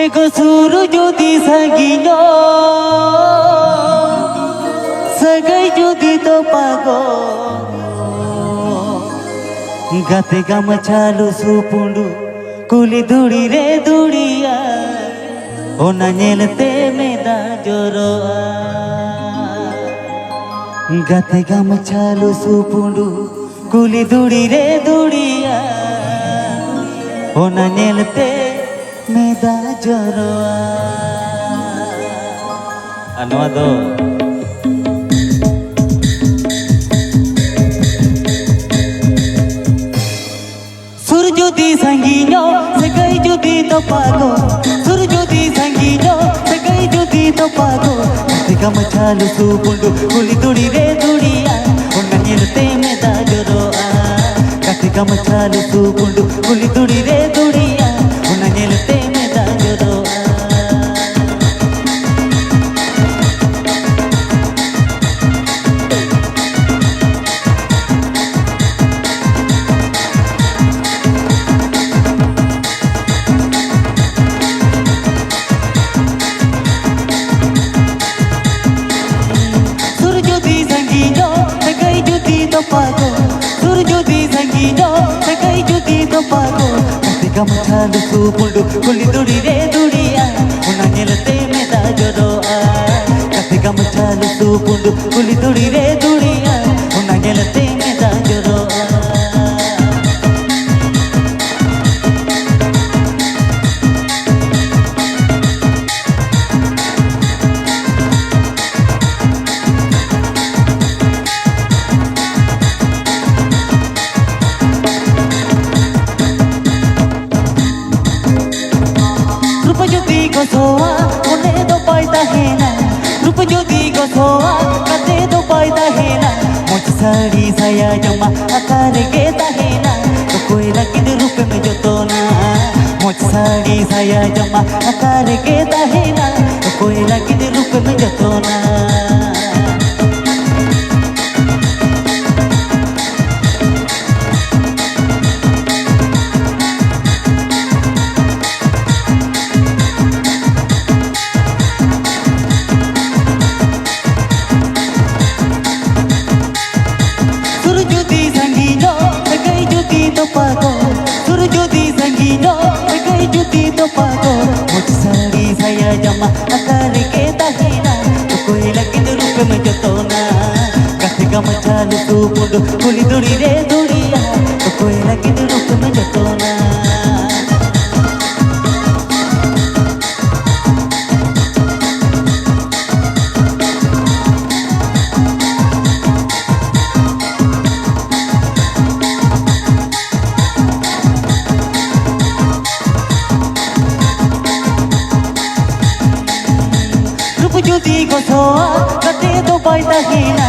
ego suru jodi saginya sagai jodi to pago gate gamachalu supundu kuli duri re duriya ona nyelte meda joroa gate gamachalu supundu kuli duri re duriya ona nyelte meda joroa anu ado sur jodi sanginya sagai jodi to pago sur jodi sanginya sagai jodi to pago tika machalu supundu kuli duri re duriya onna nyelte meda joroa tika machalu supundu kuli duri re duriya onna nyelte meda joroa sur jodi sanginya sagai jodi to pago sur jodi sanginya sagai jodi to pago tika machalu supundu kuli duri re duriya onna nyelte meda joroa tika machalu supundu kuli duri re duriya onna nyelte meda joroa रूप ज्योति गोसोआ उन्हें तो पाइता है ना रूप ज्योति गोसोआ कते तो पाइता है ना मुझ साड़ी साया जमा आकार गेता है ना तो कोई लकिन रूप में जो तो ना मुझ साड़ी साया जमा आकार गेता है ना तो कोई लकिन रूप में जो तो ना sur jodi sanginya sagai jodi to pago sur jodi sanginya sagai jodi to pago much sari saya jama akar ke tahina to koi lagin rup mein jato na gathe gamachalu supundu kuli duri re duriya to koi lagin rup mein jato na रूप ज्योति गोसोआ कते तो पाइता है ना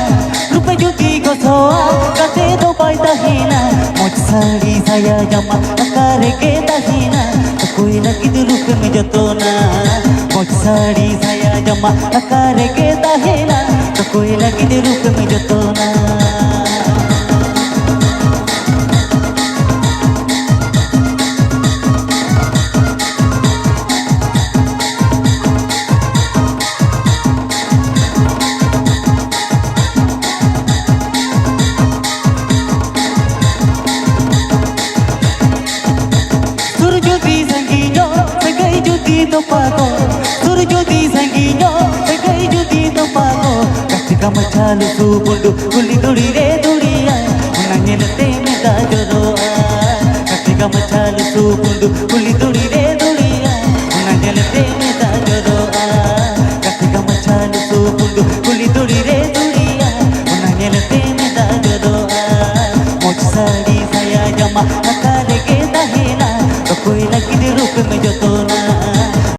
रूप ज्योति गोसोआ कते तो पाइता है ना मुझ साड़ी साया जमा आकार के तहीना तो कोई लकिन रूप में जतो ना मुझ साड़ी साया जमा आकार के तहीना तो कोई लकिन रूप में जतो ना sur jodi sanginya sagai jodi to pago sur jodi sanginya sagai jodi to pago tika machalu supundu kuli duri re